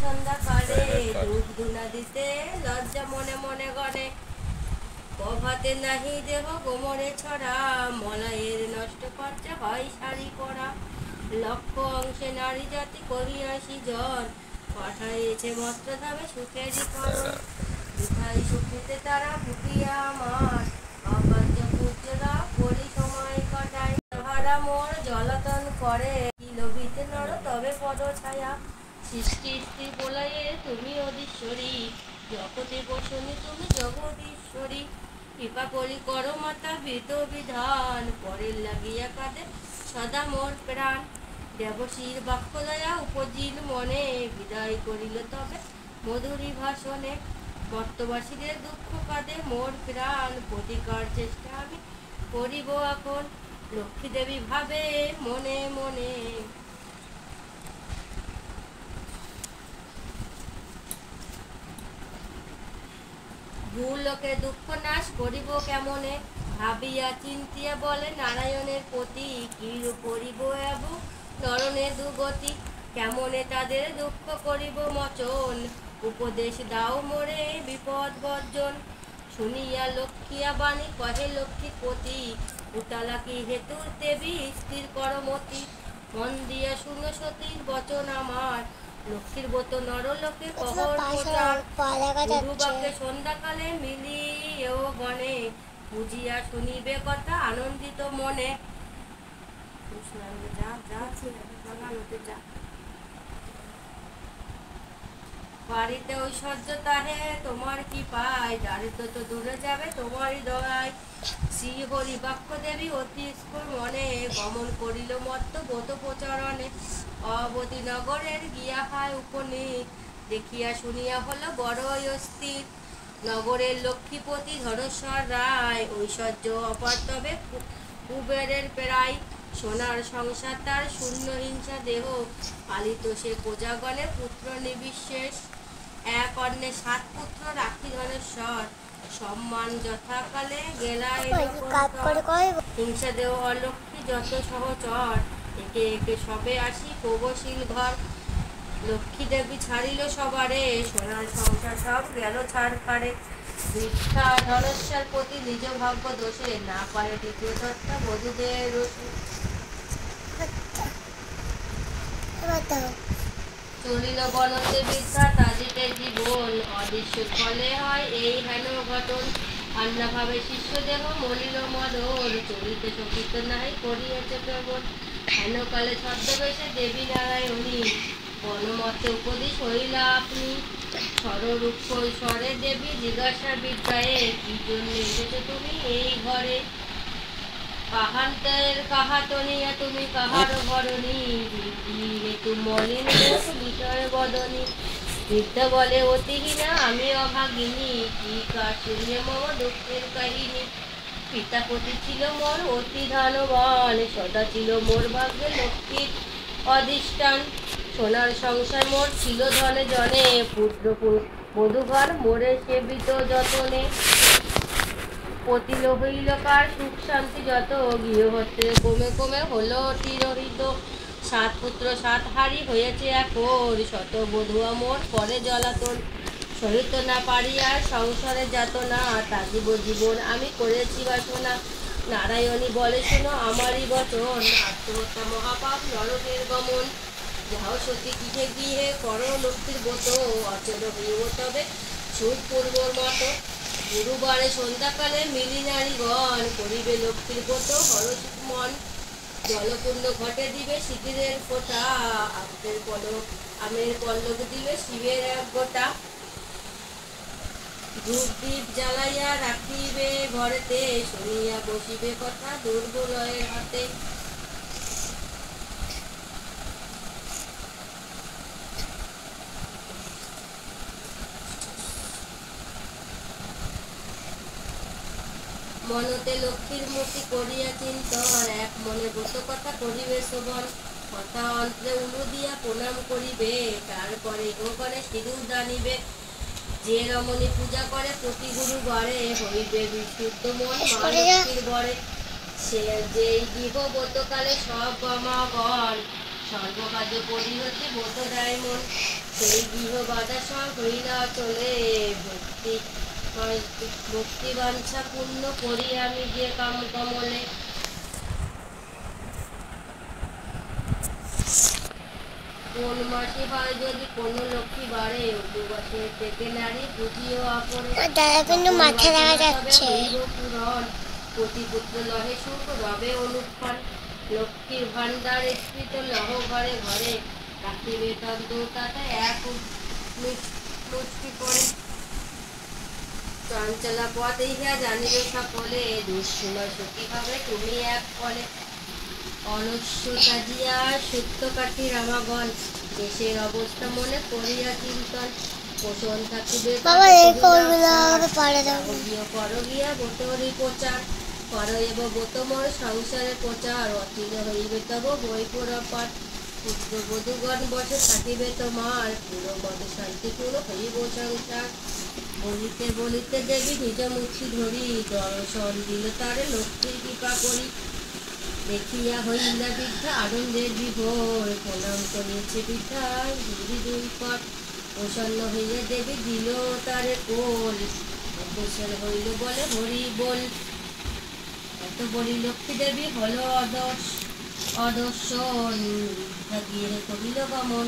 সন্ধ্যাকালে ধূপ ধুনা দিতে লজ্জা মনে মনে গড়ে। প্রভাতে নাহি দেহ গোমরে ছড়া, মলয়ের নষ্ট খরচা হয় শাড়ি পরা। লক্ষ অংশে নারী জাতি কহিয়াছি জ্বর, পাঠাইছে মস্ত্রধামে সুখেরই করণ। কোথায় সুখেতে তারা ফুটিয়া আমার, অবাধ্য পূজ্যরা পরি সময় কাটায়। তাহারা মোর জ্বলাতন করে, কি লোভিতে নর তবে পদ ছায়া। সৃষ্টি স্ত্রী বলয়ে তুমি অধীশ্বরী, জগতে বসনি তুমি জগদীশ্বরী। কৃপা করি করো মাতা বিধ বিধান, পরের লাগিয়া কাঁদে সদা মোর প্রাণ। দেবশীর বাক্য দয়া উপজিল মনে, বিদায় করিল তবে মধুরী ভাষণে। মর্তবাসীদের দুঃখ কাঁদে মোর প্রাণ, প্রতিকার চেষ্টা আমি করিব এখন। লক্ষ্মী দেবী ভাবে মনে মনে, ভূলোকে দুঃখ নাশ করিব কেমনে। ভাবিয়া চিন্তিয়া বলে নারায়ণের প্রতি, কিরূপ করিব এব নরনের দুগতি। কেমনে তাদের দুঃখ করিব মোচন, উপদেশ দাও মোরে বিপদ বর্জন। শুনিয়া লক্ষ্মীয়া বাণী কহে লক্ষ্মীপতি, উতালা কি হেতু দেবী স্থির করমতি। মন দিয়া শুনো সতীর বচন আমার, লক্ষ্মীর ব্রত নরলোকে কহর প্রচার। গুরুবাকে সন্ধ্যাকালে মিলিও গণে, বুঝিয়া শুনিবে কথা আনন্দিত মনে। বাড়িতে ঐশ্বর্য তাহে তোমার কি পায়, দারিদ্র তো দূরে যাবে তোমারই দয়ায়। শ্রী হরি বাক্য দেবী অতি স্ফুর মনে, গমন করিল মত্ত ব্রত প্রচারণে। অবতী নগরের গিয়া হয় উপনীত, দেখিয়া শুনিয়া হলো বড়ই অস্থির। নগরের লক্ষ্মীপতি ধনেশ্বর রায়, ঐশ্বর্য অপার তবে কুবেরের প্রায়। সোনার সংসার তার শূন্য হিংসা দেহ, পালিত সে প্রজাগণের পুত্র নিবিশেষ। এক অন্নে 7 পুত্র রাখি ধনেশ্বর, সম্মান যথাকালে গেলায়। হিংসা দেহ অলক্ষ্মী যত সহচর, একে একে সবে আসি প্রবশীল ঘর। লক্ষ্মী দেবী ছাড়িল সবারে, সোনার সংসার সব গেল ছাড়খাড়ে। বৃদ্ধা ধনেশ্বর প্রতি নিজ ভাগ্য দোষে, না পারে দ্বিতীয় দত্তা বধূদের রোষে। চলিল বনতে বৃদ্ধা তাজিতে জীবন, অদৃশ্য ফলে হয় এই হেন ঘটন। আন্নাভাবে শিষ্য দেহ মলিল মদন, চলিতে শকিত নাই করিয়াছে প্রবল। হেনকালে ছদ্মবেশে দেবী নারায়ণী, বনমতে উপদেশ হইলা আপনি। স্বরূপ স্বরে দেবী জিজ্ঞাসা বিদ্যায়ে, কি জন্য এসেছো তুমি এই ঘরে। কাহান্তের কাহাতনিয়া তুমি কাহার বরণী, হেতু মলিন বিষয় বদনী। বৃদ্ধা বলে অতিহীনা আমি অভাগিনী, কি কার শুনিয়ে মম দুঃখের কাহিনী। পিতাপতি ছিল মোর অতি ধনবান, সদা ছিল মোর ভাগ্যে লক্ষ্মীর অধিষ্ঠান। সোনার সংসার মোর ছিল ধনে জনে, পুত্র বধূঘর মোরে সেবিত যতনে। পতিল হইল কার সুখ শান্তি যত, গৃহহস্তে কমে কমে হলো তিরোহিত। 7 পুত্র 7 হারি হয়েছে এখন, শত বধূয়া মোর করে জ্বলাতন। সহিত না পারিয়া সংসারে যাতনা, তাজিব জীবন আমি করেছি বাসনা। নারায়ণী বলে শোনো আমারই বচন, আত্মহত্যা মহাপাপ নরকের গমন। যাও সতী গৃহে গৃহে করো লক্ষ্মীর ব্রত, অচল হইব তবে সুখ পূর্বর মতো। গুরুবারে সন্ধ্যাকালে মিলি নারীগণ, করিবে লক্ষ্মীর ব্রত হরসুখ মন। জলপূর্ণ ঘটে দিবে শিখিরের ফোঁটা, আমের পল্লব দিবে শিবের এক গোটা। ধূপ দীপ জ্বালাইয়া রাখিবে ঘরেতে, শুনিয়া বসিবে কথা দুর্বলয়ের হাতে। মনতে লক্ষ্মীর মূর্তি করিয়া চিন্তন, এক মনে ব্রত কথা করিবে শোভন। কথা অন্ত্রে উলু দিয়া প্রণাম করিবে, তারপরে গোগণে সিঁদুর দানিবে। যে রমণী পূজা করে প্রতি গুরুবারে, হইবে বিশুদ্ধ মন মা লক্ষ্মীর বরে। সে যেই গৃহ ব্রতকালে সব গমাগণ, সর্বকার্য করি হতে ব্রত দেয় মন। সেই গৃহ বাধা সব হইলা চলে, ভক্তি ভক্তি বাঞ্ছা পূর্ণ করি আমি যে কাম কমলে। কোন মাসে হয় যদি কোন লক্ষ্মী বাড়ে, উপবাসে থেকে নারী বুঝিও আপরে, কিন্তু মাথা দেখা যাচ্ছে। হইব পূরণ, পতিপুত্র লহে সুখ রবে অনুক্ষণ, লক্ষ্মীর ভান্ডার স্ফীত লহ ঘরে ঘরে, রাখিবে তদ্দূতাতে এক মুষ্টি করে। চঞ্চলা পথ ইহা জানিবে সকলে, দুঃসময় সখী হবে তুমি এক ফলে। অলস্য কাজিয়া সত্য কাঠি রামাগণ, দেশের অবস্থা মনে করিয়া চিন্তন, পোষণ থাকিবে বাবা এই করগুলো হবে পরে দেবো। করগিয়া বোতরি প্রচার, কর এব বোতময় সংসারে প্রচার, অচিল হইবে তব বই পুরপাঠ, পুত্র বধূগণ বসে থাকিবে তোমার, পুরো মতে শান্তিপূর্ণ হইব সংসার। বলিতে বলিতে দেবী নিজ মুক্তি ধরি, দর্শন দিল তারে লক্ষ্মীর কৃপা করি, দেখিয়া হইলা বৃদ্ধা আনন্দের বিভোর, প্রণাম করিয়াছে বৃদ্ধা দুই পট, প্রসন্ন হইয়া দেবী দিল তারে কোল, অগ্রসর হইল বলে হরি বল। এত বলি লক্ষ্মী দেবী হল অদর্শন, বৃদ্ধা গিয়ে করিল গমন।